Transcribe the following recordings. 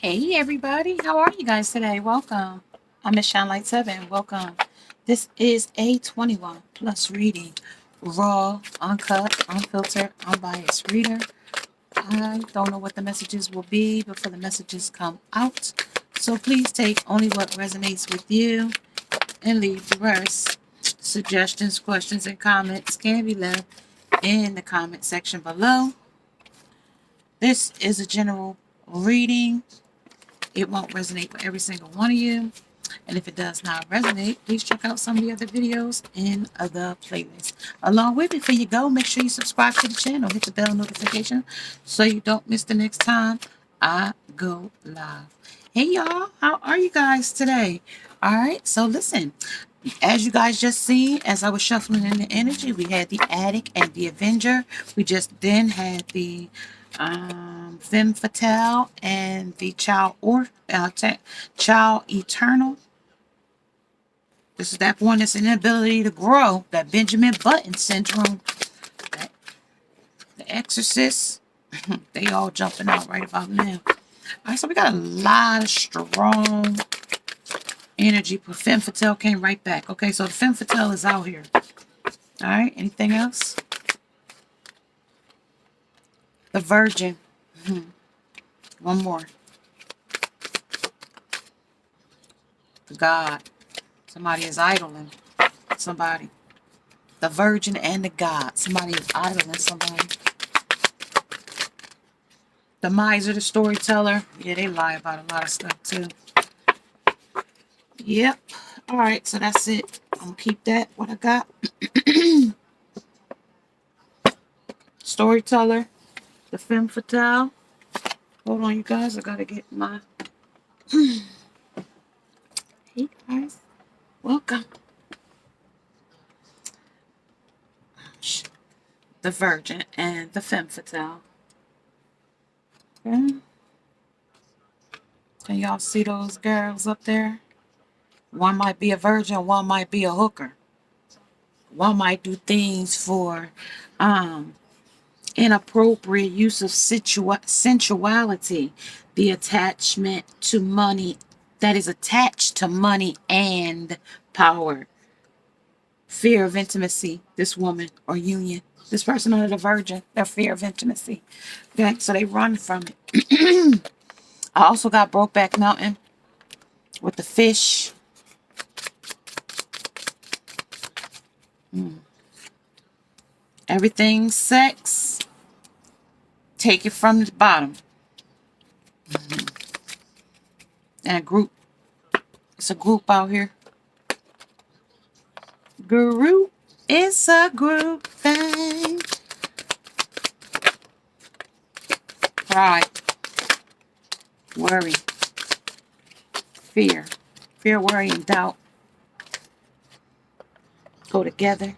Hey everybody, how are you guys today? Welcome. I'm Miss Shine Light 7. Welcome. This is a 21 plus reading. Raw, uncut, unfiltered, unbiased reader. I don't know what the messages will be before the messages come out. So please take only what resonates with you and leave the rest. Suggestions, questions, and comments can be left in the comment section below. This is a general reading. It won't resonate for every single one of you. And if it does not resonate, please check out some of the other videos in the playlist. Along with, before you go, make sure you subscribe to the channel. Hit the bell notification so you don't miss the next time I go live. Hey, y'all. How are you guys today? All right. So listen, as you guys just seen, as I was shuffling in the energy, we had the Addict and the Avenger. We just then had the femme fatale and the child eternal. This is that one that's an inability to grow, that Benjamin Button syndrome, that, the exorcist. They all jumping out right about now. All right, so we got a lot of strong energy, but femme fatale came right back. Okay, so the femme fatale is out here. All right, anything else? The Virgin. One more. The God. Somebody is idling somebody. The Virgin and the God. Somebody is idling somebody. The Miser, the Storyteller. Yeah, they lie about a lot of stuff too. Yep. All right, so that's it. I'm going to keep that, what I got. Storyteller. The femme fatale. Hold on, you guys. I got to get my... Hey, guys. Welcome. The Virgin and the femme fatale. Okay. Can y'all see those girls up there? One might be a virgin, one might be a hooker. One might do things for inappropriate use of sensuality, the attachment to money that is attached to money and power. Fear of intimacy, this woman or union. This person under the Virgin, their fear of intimacy. Okay, so they run from it. I also got Brokeback Mountain with the fish. Everything sex. Take it from the bottom. And a group. It's a group out here. Group. It's a group thing. Pride. Worry. Fear. Fear, worry, and doubt go together.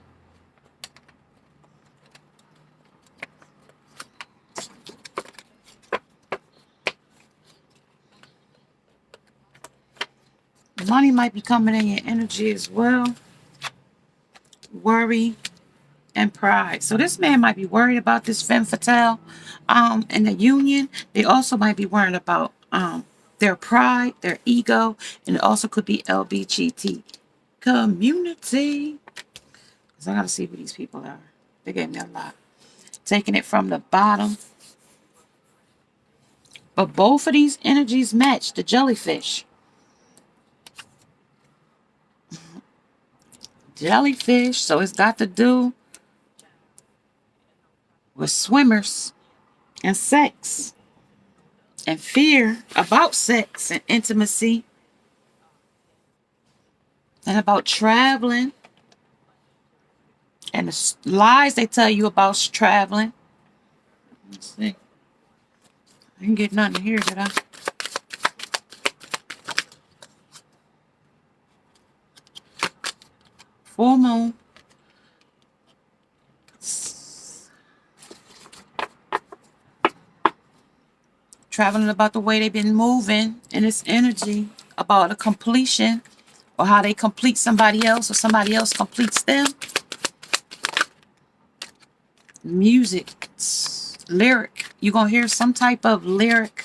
Money might be coming in your energy as well. Worry and pride. So this man might be worried about this femme fatale in the union. They also might be worried about their pride, their ego, and it also could be LGBT community. Because I got to see who these people are. They gave me a lot. Taking it from the bottom. But both of these energies match the jellyfish. Jellyfish, so it's got to do with swimmers and sex and fear about sex and intimacy and about traveling and the lies they tell you about traveling. Let's see. I didn't get nothing here, did I? Full moon. Traveling about the way they've been moving in this energy, about a completion or how they complete somebody else or somebody else completes them. Music, lyric. You're going to hear some type of lyric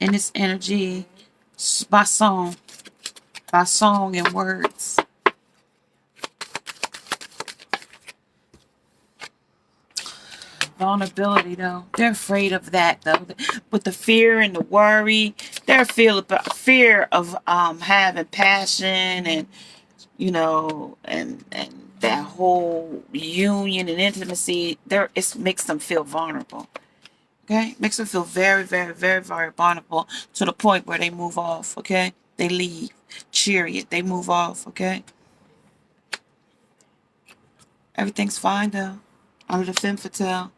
in this energy by song and words. Vulnerability, though. They're afraid of that, though. With the fear and the worry, they're fear of having passion and, you know, and that whole union and intimacy. It makes them feel vulnerable. Okay, makes them feel very, very, very, very vulnerable to the point where they move off. Okay, they leave. Chariot, they move off. Okay, everything's fine though. Under the femme fatale,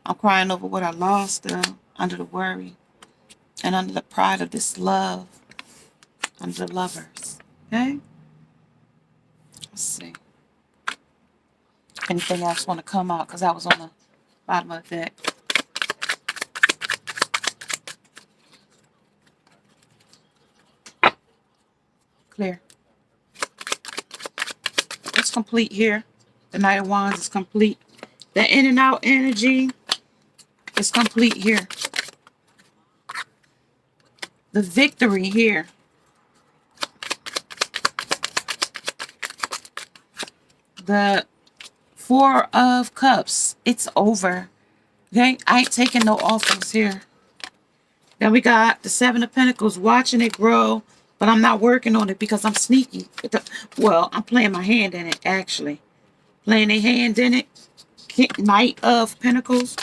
I'm crying over what I lost though. Under the worry and under the pride of this love. Under the lovers. Okay, let's see. Anything else want to come out? Because I was on the bottom of the deck. Clear. It's complete here. The Knight of Wands is complete. The in and out energy is complete here. The victory here. The Four of Cups. It's over. Okay? I ain't taking no offense here. Then we got the Seven of Pentacles, watching it grow, but I'm not working on it because I'm sneaky. Well, I'm playing my hand in it, actually. Playing a hand in it. Knight of Pentacles.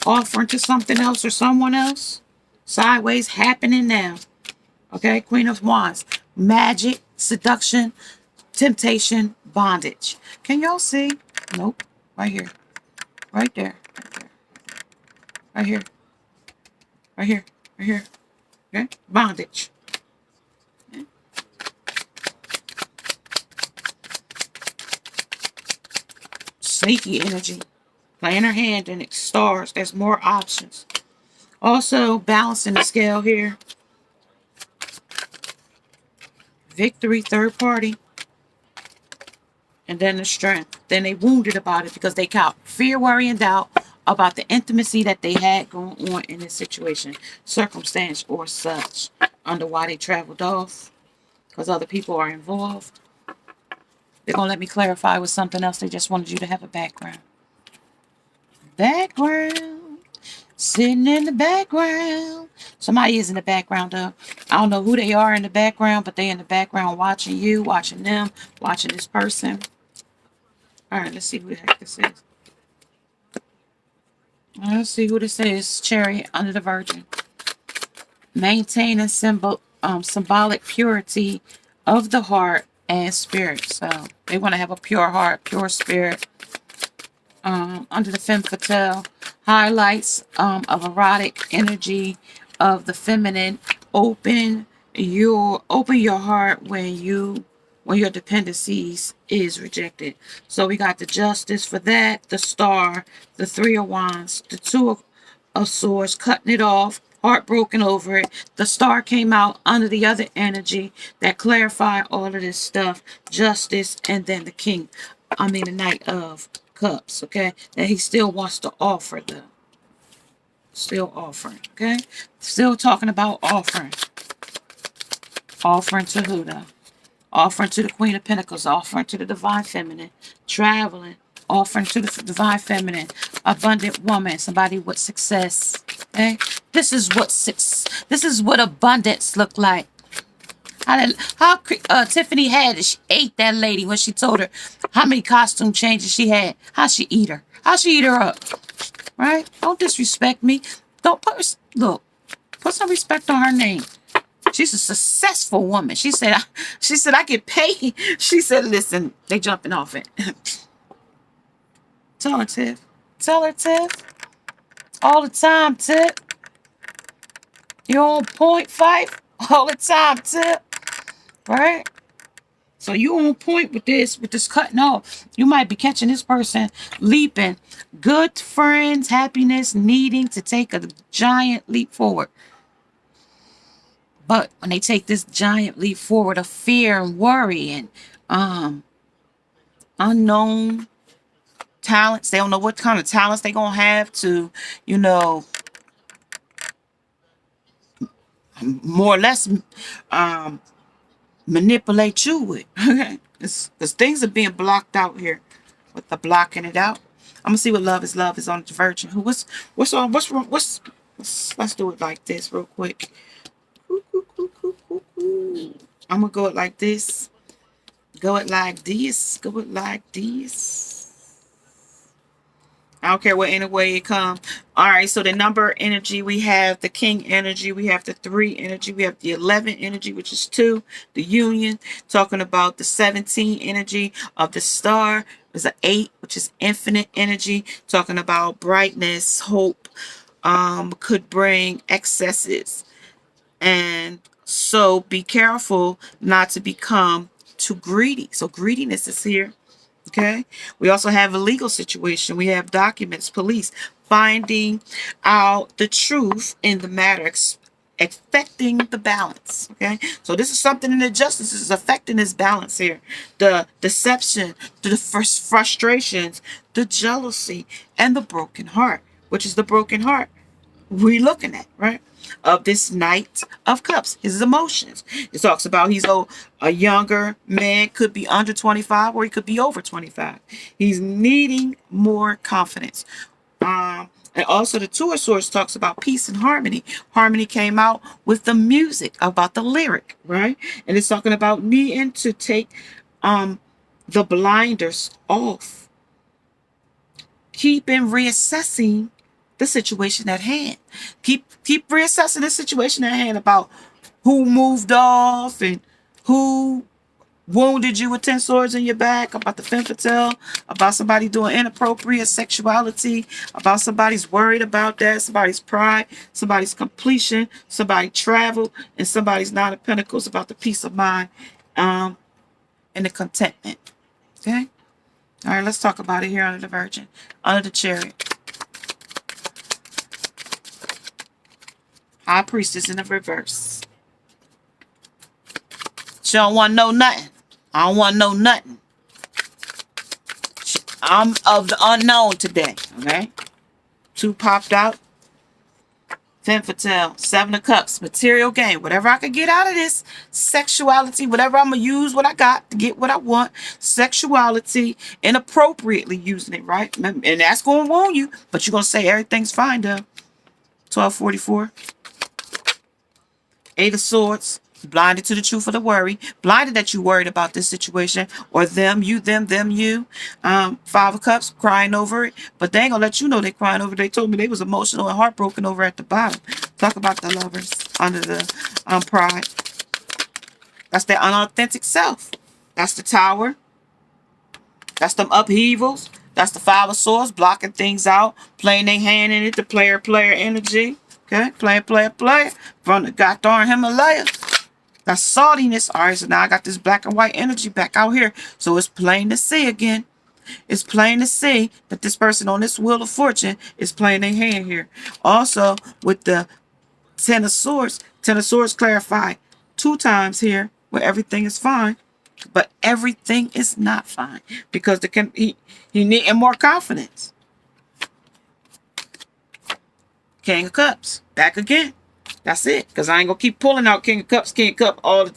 Offering to something else or someone else. Sideways, happening now. Okay? Queen of Wands. Magic, seduction, temptation, bondage. Can y'all see? Nope. Right here. Right there. Right here. Right here. Right here. Okay? Bondage. Okay. Sneaky energy. Playing her hand in it. Stars. There's more options. Also, balancing the scale here. Victory, third party. And then the Strength. Then they wounded about it because they caught fear, worry, and doubt about the intimacy that they had going on in this situation, circumstance, or such. Under why they traveled off. Because other people are involved. They're going to let me clarify with something else. They just wanted you to have a background. Background. Sitting in the background. Somebody is in the background, though. I don't know who they are in the background, but they in the background watching you, watching them, watching this person. All right, let's see who the heck this is. Let's see who this is. Chariot under the Virgin. Maintaining symbolic purity of the heart and spirit. So they want to have a pure heart, pure spirit. Under the femme fatale, highlights of erotic energy of the feminine. Open your heart when your dependencies is rejected. So we got the Justice for that, the Star, the Three of Wands, the Two of Swords, cutting it off, heartbroken over it. The Star came out under the other energy that clarified all of this stuff. Justice, and then the King. The Knight of Cups, okay? That he still wants to offer the. Still offering, okay? Still talking about offering. Offering to who, though? Offering to the Queen of Pentacles, offering to the Divine Feminine, traveling, offering to the Divine Feminine, abundant woman, somebody with success. Okay, this is what abundance look like. How Tiffany had it. She ate that lady when she told her how many costume changes she had. How she eat her? How she eat her up? Right? Don't disrespect me. Don't put some respect on her name. She's a successful woman. She said I get paid. She said, listen, they jumping off it. Tell her, Tiff. Tell her, Tiff. All the time, Tiff. You're on point, fight. All the time, Tiff. Right? So you on point with this cutting off. You might be catching this person leaping. Good friends, happiness, needing to take a giant leap forward. But when they take this giant leap forward of fear and worry and unknown talents, they don't know what kind of talents they're going to have to, more or less manipulate you with. Okay, because things are being blocked out here with the blocking it out. I'm gonna see what love is on the Virgin. Who what's on what's wrong let's do it like this real quick. I'm gonna go it like this. Go it like this. Go it like this. I don't care what any way it comes. All right, so the number energy, we have the king energy, we have the 3 energy, we have the 11 energy, which is 2, the union, talking about the 17 energy of the star. There's an 8, which is infinite energy, talking about brightness, hope, could bring excesses. And so be careful not to become too greedy. So greediness is here. Okay. We also have a legal situation. We have documents, police finding out the truth in the matter, affecting the balance. Okay. So this is something in the justice is affecting this balance here. The deception, the frustrations, the jealousy, and the broken heart, which is the broken heart we're looking at, right? Of this Knight of Cups, his emotions. It talks about he's a younger man, could be under 25 or he could be over 25. He's needing more confidence. And also the Two of Swords talks about peace and harmony. Harmony came out with the music, about the lyric, right? And it's talking about needing to take the blinders off. Keeping reassessing the situation at hand. Keep reassessing the situation at hand about who moved off and who wounded you with 10 swords in your back, about the femme fatale, about somebody doing inappropriate sexuality, about somebody's worried about that, somebody's pride, somebody's completion, somebody travel, and somebody's Nine of Pentacles about the peace of mind and the contentment. Okay? All right, let's talk about it here under the Virgin, under the Chariot. High Priestess in the reverse. She don't want to know nothing. I don't want to know nothing. I'm of the unknown today. Okay? 2 popped out. Femme fatale. 7 of Cups. Material gain. Whatever I can get out of this. Sexuality. Whatever I'm going to use what I got to get what I want. Sexuality. Inappropriately using it, right? And that's going to wound you. But you're going to say everything's fine, though. 1244. 8 of Swords, blinded to the truth of the worry, blinded that you worried about this situation, or them, you, them, you. 5 of Cups, crying over it, but they ain't gonna let you know they crying over it. They told me they was emotional and heartbroken over at the bottom. Talk about the Lovers under the pride. That's their unauthentic self. That's the Tower. That's them upheavals. That's the 5 of Swords, blocking things out, playing their hand in it, the player energy. Okay, player. From the god darn Himalaya. That's saltiness. All right, so now I got this black and white energy back out here. So it's plain to see again. It's plain to see that this person on this Wheel of Fortune is playing their hand here. Also, with the 10 of Swords clarify 2 times here where everything is fine. But everything is not fine because he needing more confidence. King of Cups. Back again. That's it. Because I ain't going to keep pulling out King of Cups, all the...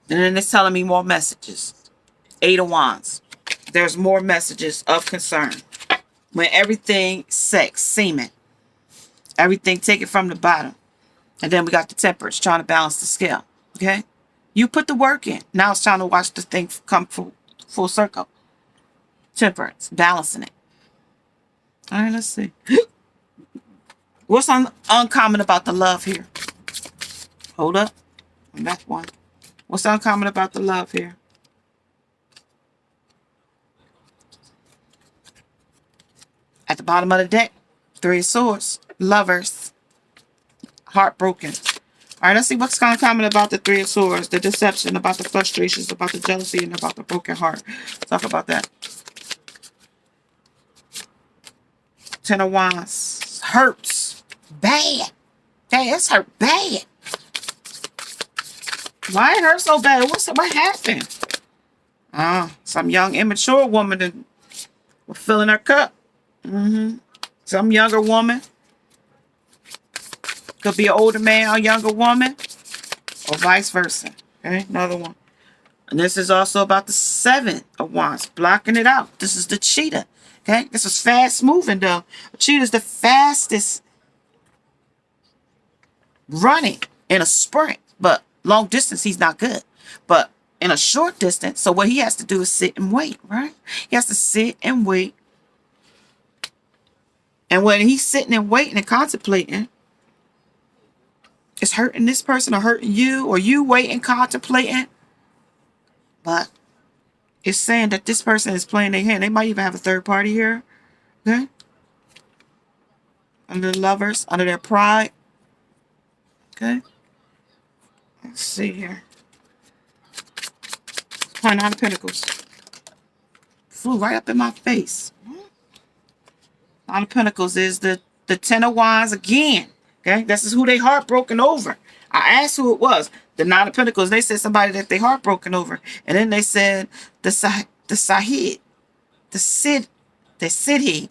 And then it's telling me more messages. 8 of Wands. There's more messages of concern. When everything semen. Everything taken from the bottom. And then we got the Temperance trying to balance the scale. Okay? You put the work in. Now it's time to watch the thing come full circle. Temperance. Balancing it. All right, let's see. What's uncommon about the love here? Hold up. That's one. What's uncommon about the love here? At the bottom of the deck, 3 of Swords. Lovers. Heartbroken. All right, let's see what's uncommon about the 3 of Swords. The deception, about the frustrations, about the jealousy, and about the broken heart. Talk about that. 10 of Wands. Hurts. Bad. Hey, it's hurt bad. Why it hurt so bad? What happened? Some young immature woman that was filling her cup. Some younger woman Could be an older man or younger woman, or vice versa. Okay, another one. And this is also about the Seven of Wands, blocking it out. This is the cheetah. Okay, this is fast moving though. A cheetah is the fastest running in a sprint, but long distance he's not good. But in a short distance, so what he has to do is sit and wait, right? He has to sit and wait. And when he's sitting and waiting and contemplating, it's hurting this person or hurting you, or you waiting, contemplating. But it's saying that this person is playing their hand. They might even have a third party here. Okay? Under the Lovers, under their pride. Okay? Let's see here. Nine of Pentacles. Flew right up in my face. Nine of Pentacles is the Ten of Wands again. Okay? This is who they heartbroken over. I asked who it was. The Nine of Pentacles. They said somebody that they heartbroken over. And then they said the sidhe. The sidhe.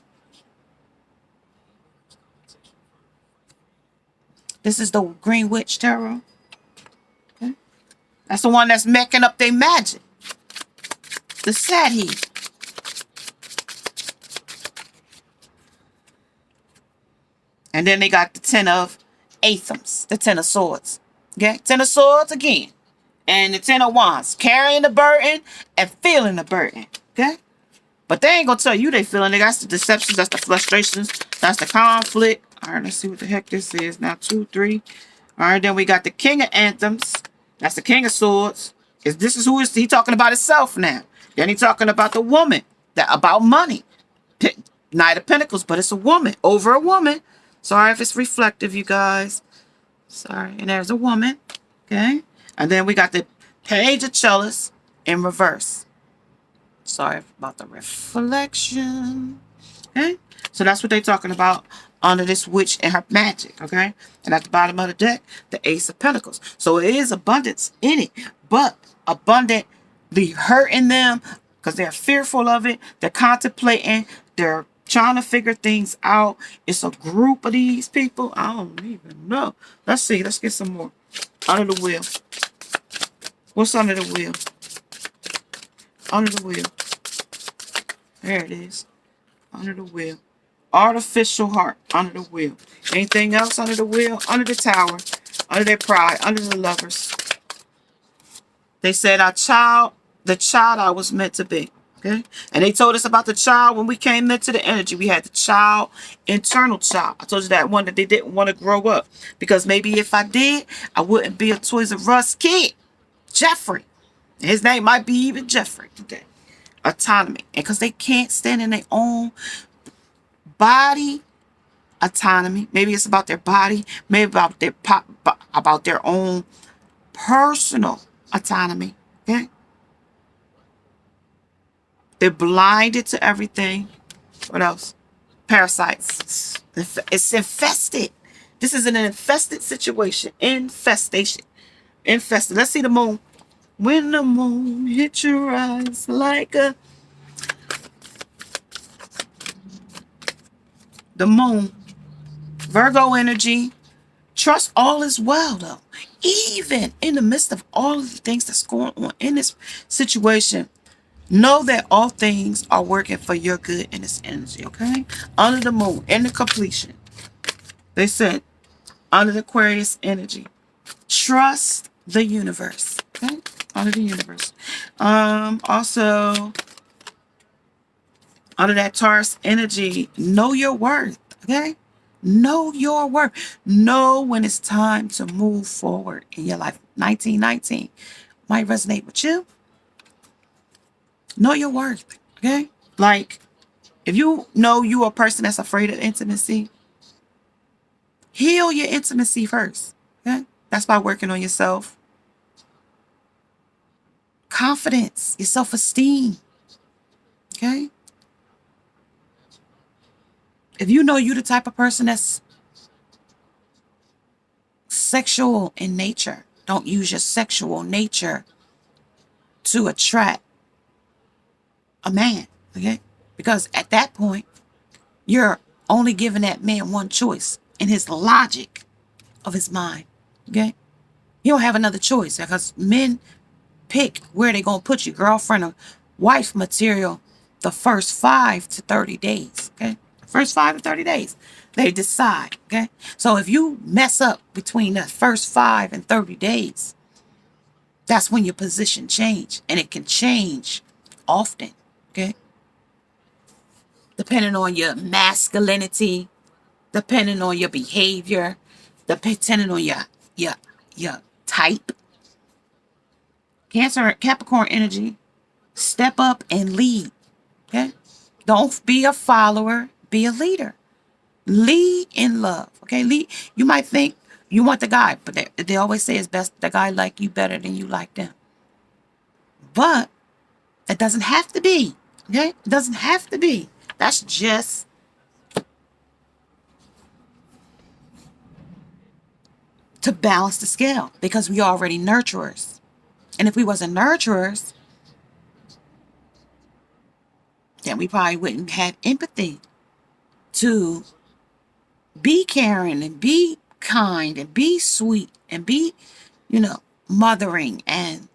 This is the Green Witch Tarot. Okay? That's the one that's making up their magic. The sidhe. And then they got the Ten of Anthems, the Ten of Swords. Okay? Ten of Swords again. And the Ten of Wands. Carrying the burden and feeling the burden. Okay? But they ain't going to tell you they feeling it. That's the deceptions. That's the frustrations. That's the conflict. All right, let's see what the heck this is. Now, 2, 3. All right, then we got the King of Anthems. That's the King of Swords. This is who is he talking about himself now. Then he talking about the woman. About money. Knight of Pentacles, but it's a woman. Over a woman. Sorry if it's reflective, you guys. Sorry. And there's a woman. Okay. And then we got the Page of Chalice in reverse. Sorry about the reflection. Okay. So that's what they're talking about under this witch and her magic. Okay. And at the bottom of the deck, the Ace of Pentacles. So it is abundance in it. But abundantly hurting them because they're fearful of it. They're contemplating. They're trying to figure things out. It's a group of these people. I don't even know. Let's see. Let's get some more. Under the wheel. What's under the wheel? Under the wheel. There it is. Under the wheel. Artificial heart. Under the wheel. Anything else under the wheel? Under the Tower. Under their pride. Under the Lovers. They said the child I was meant to be. Okay. And they told us about the child when we came into the energy. We had the child, internal child. I told you that one that they didn't want to grow up. Because maybe if I did, I wouldn't be a Toys R Us kid. Jeffrey. His name might be even Jeffrey today. Autonomy. And because they can't stand in their own body autonomy. Maybe it's about their body. Maybe about their own personal autonomy. Okay. They're blinded to everything. What else? Parasites. It's infested. This is an infested situation. Infestation. Infested. Let's see the moon. When the moon hits your eyes like a... The moon. Virgo energy. Trust all is well, though. Even in the midst of all of the things that's going on in this situation, know that all things are working for your good in this energy, okay? Under the moon, in the completion. They said, under the Aquarius energy, trust the universe, okay? Under the universe. Also, under that Taurus energy, know your worth, okay? Know your worth. Know when it's time to move forward in your life. 1919 might resonate with you. Know your worth, okay? Like, if you know you're a person that's afraid of intimacy, heal your intimacy first, okay? That's by working on yourself. Confidence, your self-esteem, okay? If you know you're the type of person that's sexual in nature, don't use your sexual nature to attract a man, okay? Because at that point, you're only giving that man one choice. And his logic of his mind. Okay? You don't have another choice because men pick where they're going to put you, girlfriend or wife material, the first 5 to 30 days. Okay? First 5 to 30 days. They decide. Okay? So if you mess up between the first 5 and 30 days, that's when your position change. And it can change often. Okay? Depending on your masculinity, depending on your behavior, depending on your your type. Cancer, Capricorn energy, step up and lead. Okay? Don't be a follower, be a leader. Lead in love. Okay? Lead. You might think you want the guy, but they always say it's best the guy like you better than you like them. But it doesn't have to be. Okay? It doesn't have to be. That's just to balance the scale because we already nurturers. And if we wasn't nurturers, then we probably wouldn't have empathy to be caring and be kind and be sweet and be, mothering and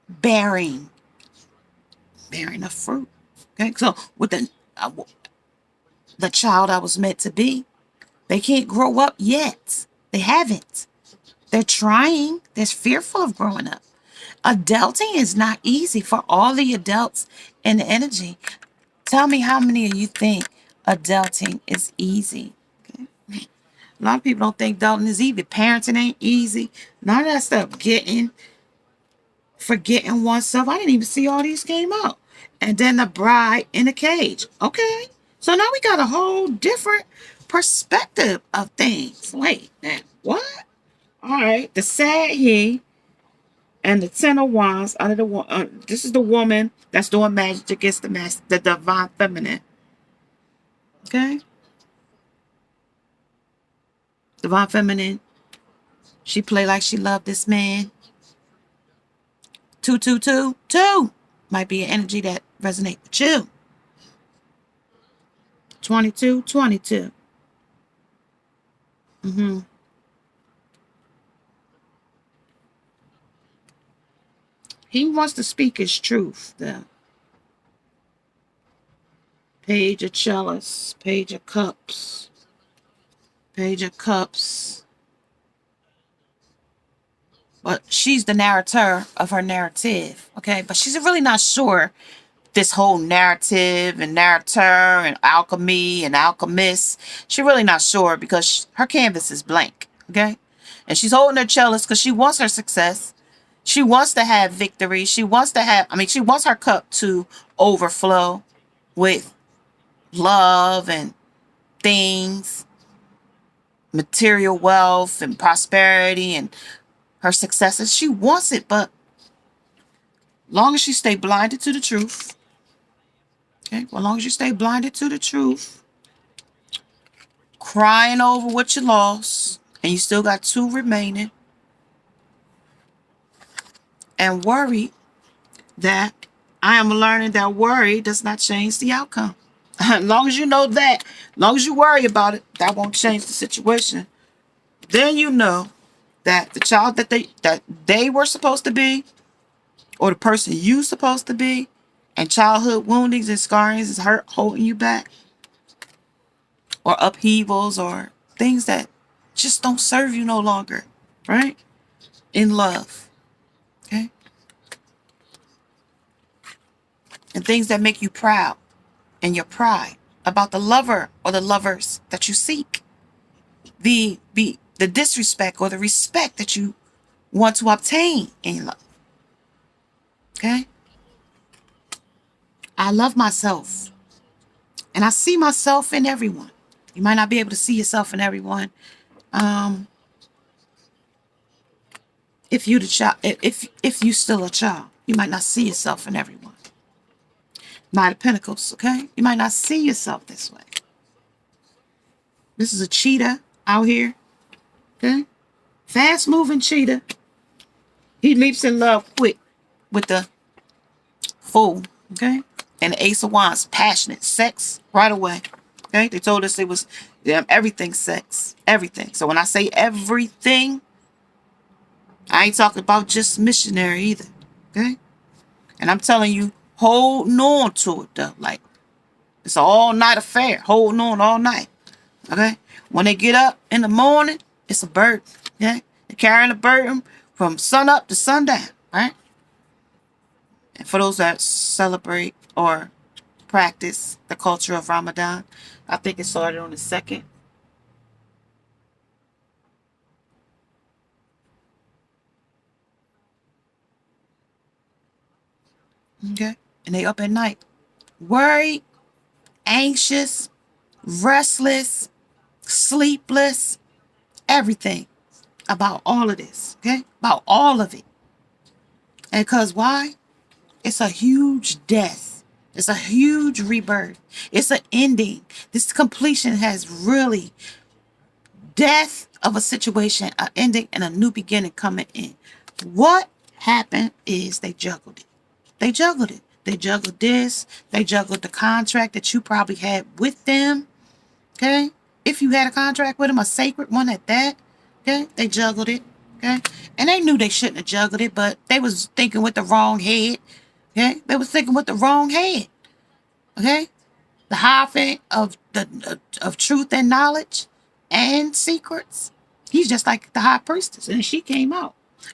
bearing a fruit. Okay, so with the child I was meant to be, they can't grow up yet. They haven't. They're trying. They're fearful of growing up. Adulting is not easy for all the adults in the energy. Tell me how many of you think adulting is easy? Okay. A lot of people don't think adulting is easy. Parenting ain't easy. None of that stuff. Forgetting oneself. I didn't even see all these came out. And then the bride in a cage. Okay. So now we got a whole different perspective of things. Wait, now, what? All right. The sidhe and the 10 of wands under the this is the woman that's doing magic against the divine feminine. Okay? Divine feminine. She play like she loved this man. 2 might be an energy that resonate with you. 22. He wants to speak his truth. The Page of Chalice, Page of Cups, Page of Cups. But she's the narrator of her narrative, okay? But she's really not sure this whole narrative and narrator and alchemy and alchemist. She's really not sure because her canvas is blank, okay? And she's holding her chalice because she wants her success. She wants to have victory. She wants her cup to overflow with love and things, material wealth and prosperity and her successes. She wants it, but long as she stay blinded to the truth, okay, well, long as you stay blinded to the truth, crying over what you lost, and you still got 2 remaining, and worried that I am learning that worry does not change the outcome. As long as you know that, as long as you worry about it, that won't change the situation. Then you know that the child that they were supposed to be, or the person you supposed to be, and childhood woundings and scarrings is holding you back, or upheavals or things that just don't serve you no longer, right? In love, okay? And things that make you proud and your pride about the lover or the lovers that you seek. The disrespect or the respect that you want to obtain in love. Okay? I love myself. And I see myself in everyone. You might not be able to see yourself in everyone. If you the child, if you still a child, you might not see yourself in everyone. Knight of Pentacles, okay? You might not see yourself this way. This is a cheetah out here, okay? Fast-moving cheetah. He leaps in love quick with the Fool, okay? And the Ace of Wands, passionate, sex, right away. Okay, they told us it was everything sex, everything. So when I say everything, I ain't talking about just missionary either. Okay, and I'm telling you, holding on to it though, like it's an all night affair, holding on all night. Okay, when they get up in the morning, it's a burden. Okay, they're carrying a burden from sun up to sundown. Right, and for those that celebrate or practice the culture of Ramadan, I think it started on the second. Okay, and they up at night, worried, anxious, restless, sleepless, everything about all of this. Okay, about all of it. And because why? It's a huge death. It's a huge rebirth. It's an ending. This completion has really death of a situation, an ending, and a new beginning coming in. What happened is they juggled it. They juggled it. They juggled this. They juggled the contract that you probably had with them. Okay? If you had a contract with them, a sacred one at that. Okay? They juggled it. Okay? And they knew they shouldn't have juggled it, but they was thinking with the wrong head. Okay? They was thinking with the wrong head. Okay? The Hierophant of truth and knowledge and secrets. He's just like the high priestess, and she came out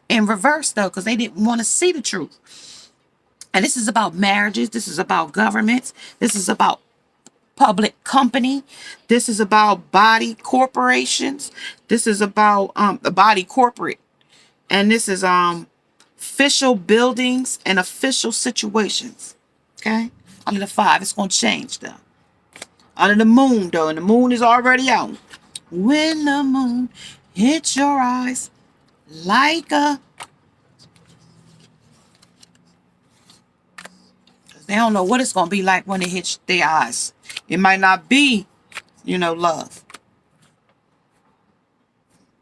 in reverse though, because they didn't want to see the truth. And this is about marriages. This is about governments. This is about public company. This is about body corporations. This is about the body corporate, and this is official buildings and official situations. Okay, under the 5, it's gonna change though. Under the moon though, and the moon is already out. When the moon hits your eyes like a, they don't know what it's gonna be like when it hits their eyes. It might not be, love.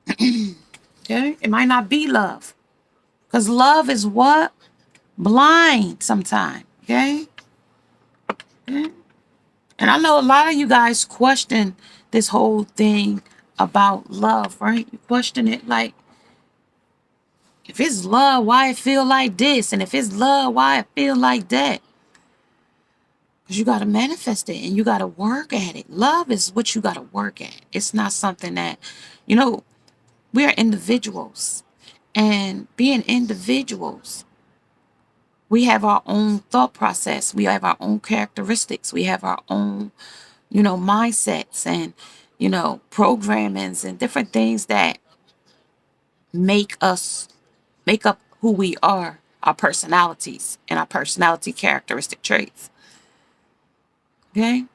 Okay, it might not be love, because love is what? Blind sometimes. Okay? Okay? And I know a lot of you guys question this whole thing about love, right? You question it like, if it's love, why it feel like this? And if it's love, why it feel like that? Because you got to manifest it and you got to work at it. Love is what you got to work at. It's not something that, we are individuals. And being individuals, we have our own thought process. We have our own characteristics. We have our own, mindsets and, programmings and different things that make up who we are, our personalities and our personality characteristic traits. Okay?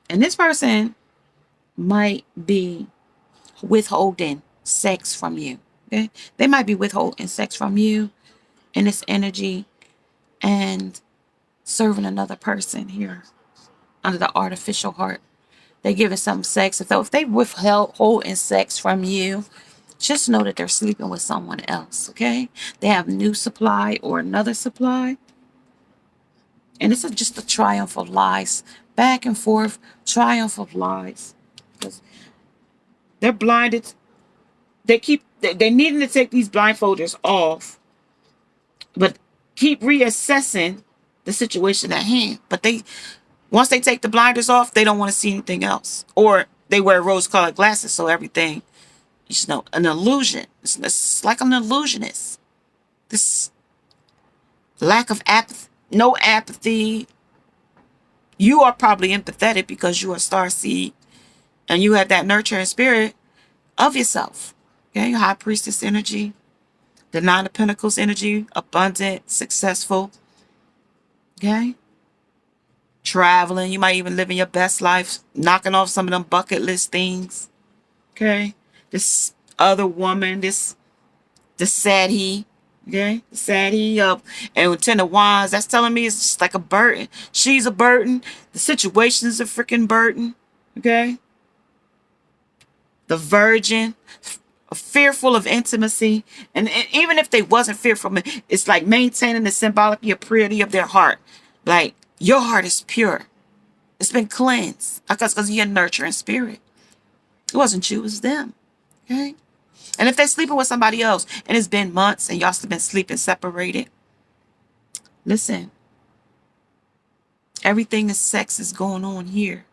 And this person might be withholding sex from you. Okay? They might be withholding sex from you in this energy and serving another person here under the artificial heart. They're giving some sex. If they withholding sex from you, just know that they're sleeping with someone else, okay? They have new supply or another supply. And this is just a triumph of lies. Back and forth, triumph of lies. Because they're blinded. They're needing to take these blindfolders off, but keep reassessing the situation at hand. But once they take the blinders off, they don't want to see anything else. Or they wear rose-colored glasses, so everything is an illusion. It's like an illusionist. This lack of apathy, no apathy. You are probably empathetic because you are star seed and you have that nurturing spirit of yourself. Okay, high priestess energy, the 9 of Pentacles energy, abundant, successful. Okay, traveling. You might even living your best life, knocking off some of them bucket list things. Okay, this other woman, the sidhe. Okay, the sidhe up, and with 10 of Wands, that's telling me it's just like a burden. She's a burden. The situation is a freaking burden. Okay, the Virgin, fearful of intimacy, and even if they wasn't fearful, it's like maintaining the symbolic purity of their heart. Like your heart is pure. It's been cleansed. Because you're nurturing spirit. It wasn't you, it was them. Okay? And if they're sleeping with somebody else and it's been months and y'all still been sleeping separated, listen, everything is sex is going on here.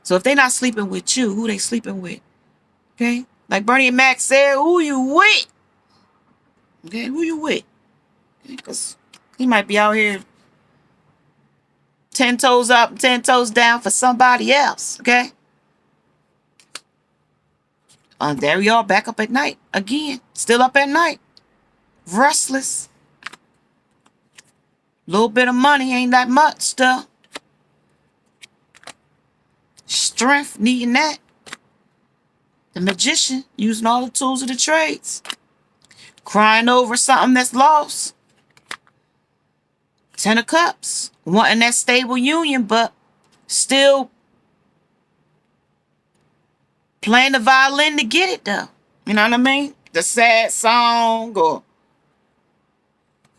So if they're not sleeping with you, who they sleeping with? Okay? Like Bernie and Mac said, who you with? Okay, who you with? Because he might be out here 10 toes up, 10 toes down for somebody else. Okay? And there we are, back up at night. Again, still up at night. Restless. Little bit of money ain't that much stuff. Strength, needing that. The magician, using all the tools of the trades. Crying over something that's lost. 10 of Cups. Wanting that stable union, but still playing the violin to get it, though. You know what I mean? The sad song, or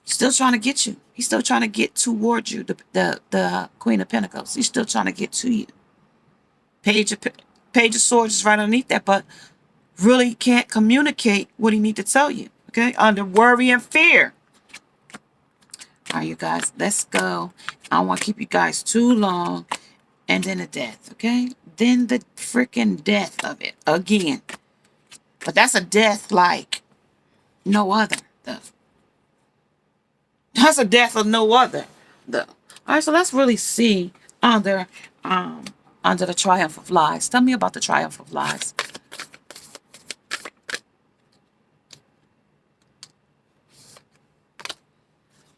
still trying to get you. He's still trying to get towards you, the Queen of Pentacles. He's still trying to get to you. Page of Swords is right underneath that, but really can't communicate what he needs to tell you. Okay? Under worry and fear. All right, you guys, let's go. I don't want to keep you guys too long. And then the death, okay? Then the freaking death of it again. But that's a death like no other, though. That's a death of no other, though. All right, so let's really see under the Triumph of Lies. Tell me about the Triumph of Lies.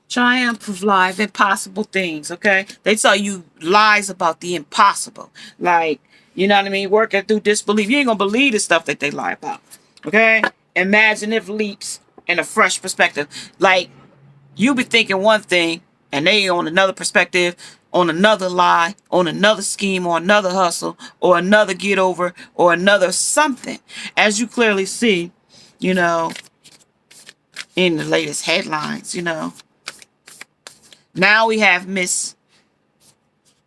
Triumph of life, impossible things, okay? They tell you lies about the impossible. Like, you know what I mean? Working through disbelief. You ain't gonna believe the stuff that they lie about, okay? Imagine if leaps in a fresh perspective. Like, you be thinking one thing, and they on another perspective, on another lie, on another scheme, or another hustle, or another get over, or another something. As you clearly see, you know, in the latest headlines, you know. Now we have Miss,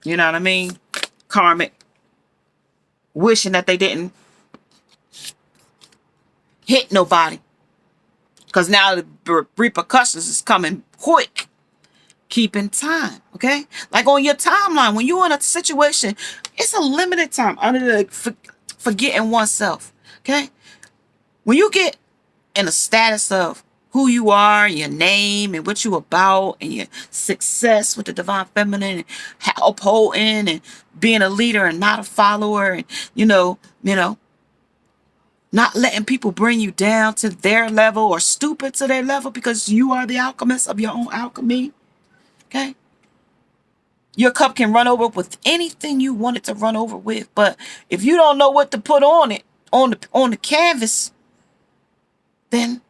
you know what I mean, Karmic, wishing that they didn't hit nobody. Because now the repercussions is coming quick. Keeping time, okay? Like on your timeline, when you're in a situation, it's a limited time under the forgetting oneself, okay? When you get in a status of who you are, your name, and what you about, and your success with the divine feminine, and upholding, and being a leader and not a follower, and you know, not letting people bring you down to their level or stupid to their level because you are the alchemist of your own alchemy. Okay? Your cup can run over with anything you want it to run over with, but if you don't know what to put on it, on the canvas, then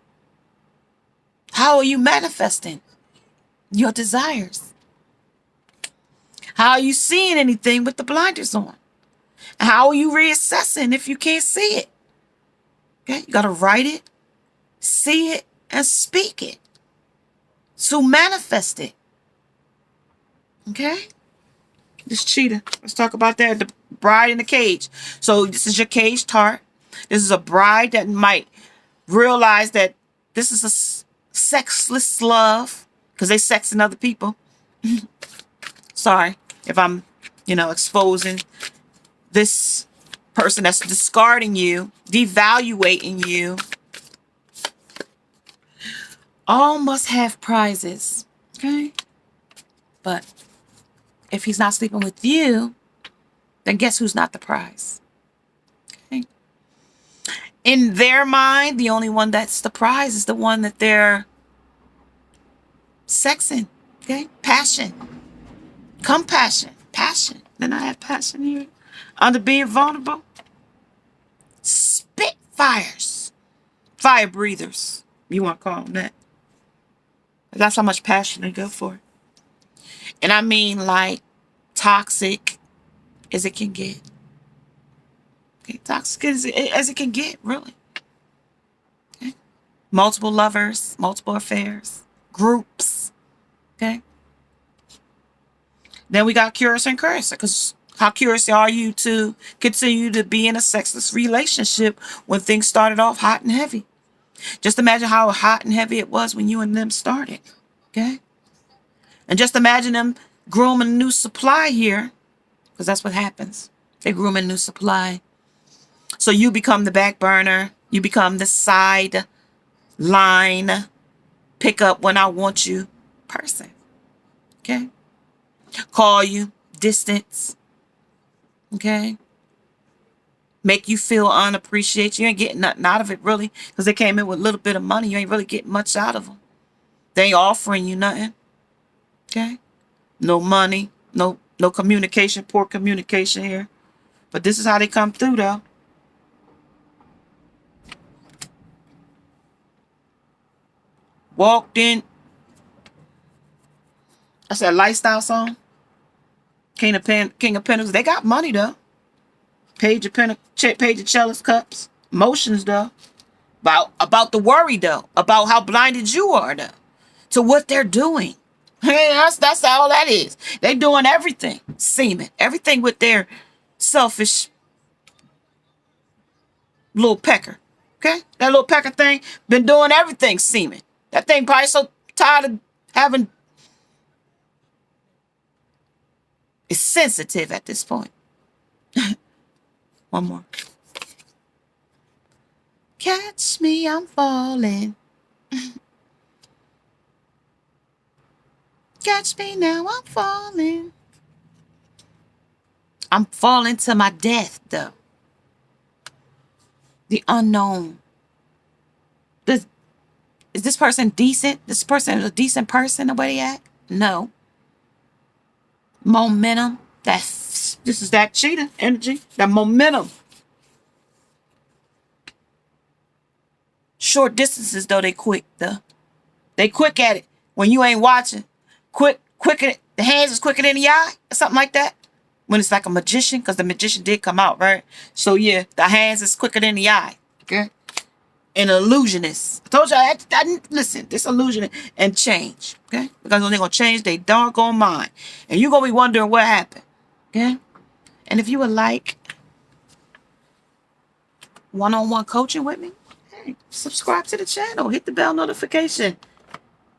how are you manifesting your desires? How are you seeing anything with the blinders on? How are you reassessing if you can't see it? Okay, you got to write it, see it, and speak it. So manifest it. Okay? This cheetah. Let's talk about that. The bride in the cage. So this is your caged heart. This is a bride that might realize that this is a sexless love because they sexing other people. Sorry if I'm, exposing this person that's discarding you, devaluating you. All must have prizes, okay? But if he's not sleeping with you, then guess who's not the prize? Okay? In their mind, the only one that's the prize is the one that they're sexing, okay? Passion, compassion, passion. Then I have passion here. Under being vulnerable. Spitfires. Fire breathers. You want to call them that. That's how much passion they go for. And I mean like toxic as it can get. Okay, toxic as it can get, really. Okay. Multiple lovers, multiple affairs, groups. Okay. Then we got curious and curious, because How curious are you to continue to be in a sexless relationship when things started off hot and heavy? Just imagine how hot and heavy it was when you and them started. Okay? And just imagine them grooming a new supply here, because that's what happens. They groom a new supply. So you become the back burner. You become the side line, pick up when I want you person. Okay? Call you, distance. Okay? Make you feel unappreciated. You ain't getting nothing out of it, really, because they came in with a little bit of money. You ain't really getting much out of them. They ain't offering you nothing. Okay? No money, no communication, poor communication here. But this is how they come through, though. Walked in. That's that lifestyle song. King of Pentacles. They got money, though. Page of Chalice Cups. Emotions, though. About the worry, though. About how blinded you are, though, to what they're doing. Hey, that's all that is. They doing everything. Seeming. Everything with their selfish little pecker. Okay? That little pecker thing been doing everything seeming. That thing probably so tired of having... It's sensitive at this point. One more. Catch me, I'm falling. Catch me now, I'm falling. I'm falling to my death, though. The unknown. Is this person decent? This person is a decent person the way they act? No. Momentum. This is that cheetah energy. That momentum. Short distances, though, they quick, though. They quick at it when you ain't watching. Quicker. The hands is quicker than the eye, or something like that. When it's like a magician, because the magician did come out, right? So yeah, the hands is quicker than the eye. Okay. An illusionist. I told you I listen, this illusionist and change. Okay? Because when they're gonna change, they doggone mind. And you're gonna be wondering what happened. Okay? And if you would like one-on-one coaching with me, hey, subscribe to the channel, hit the bell notification,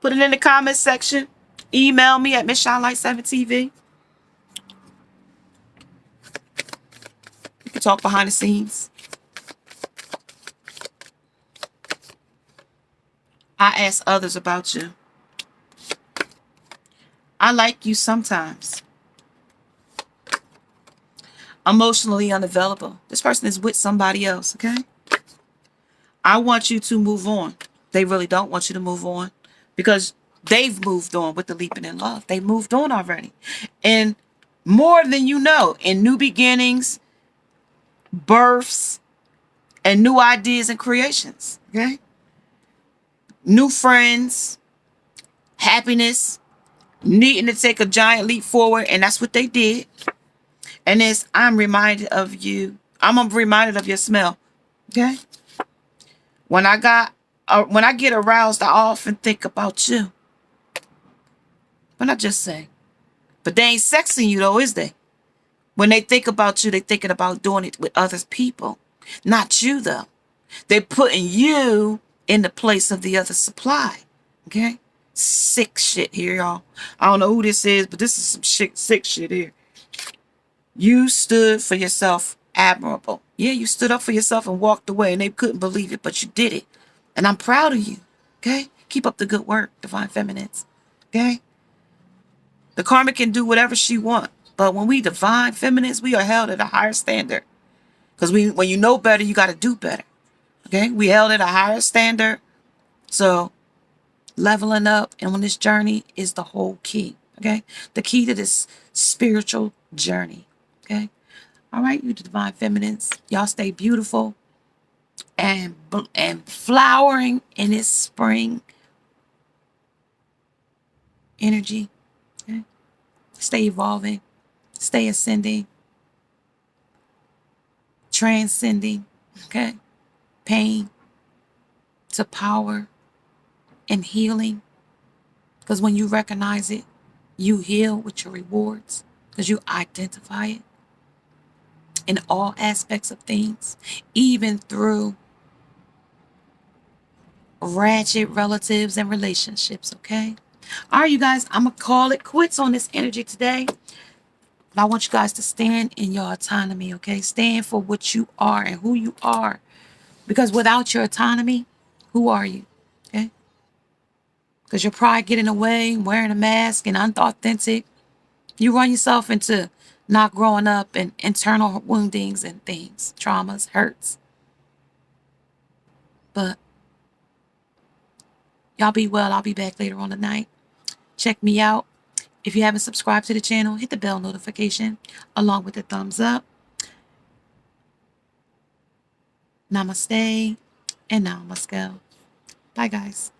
put it in the comment section, email me at MissShineLight7TV. You can talk behind the scenes. I ask others about you. I like you sometimes. Emotionally unavailable. This person is with somebody else, okay? I want you to move on. They really don't want you to move on because they've moved on with the leaping in love. They moved on already. And more than you know, in new beginnings, births, and new ideas and creations, okay? New friends, happiness, needing to take a giant leap forward, and that's what they did. And it's, I'm reminded of you. I'm reminded of your smell. Okay? When I get aroused, I often think about you. But not just say. But they ain't sexing you though, is they? When they think about you, they thinking about doing it with other people. Not you though. They're putting you in the place of the other supply. Okay? Sick shit here, y'all. I don't know who this is, but this is some sick shit here. You stood for yourself admirable. Yeah, you stood up for yourself and walked away, and they couldn't believe it, but you did it. And I'm proud of you. Okay? Keep up the good work, Divine Feminines. Okay? The Karmic can do whatever she wants, but when we Divine Feminines, we are held at a higher standard. Because when you know better, you got to do better. Okay? We held at a higher standard. So leveling up and on this journey is the whole key. Okay? The key to this spiritual journey. Okay? All right, you Divine Feminines. Y'all stay beautiful and flowering in this spring energy. Okay? Stay evolving. Stay ascending. Transcending. Okay? Pain to power and healing. Because when you recognize it, you heal with your rewards. Because you identify it. in all aspects of things, even through ratchet relatives and relationships, okay? All right, you guys, I'm going to call it quits on this energy today. But I want you guys to stand in your autonomy, okay? Stand for what you are and who you are. Because without your autonomy, who are you? Okay? Because your pride getting away, wearing a mask, and unauthentic, you run yourself into not growing up and internal woundings and things, traumas, hurts. But y'all be well. I'll be back later on tonight. Check me out. If you haven't subscribed to the channel, hit the bell notification along with the thumbs up. Namaste and namaskar. Bye, guys.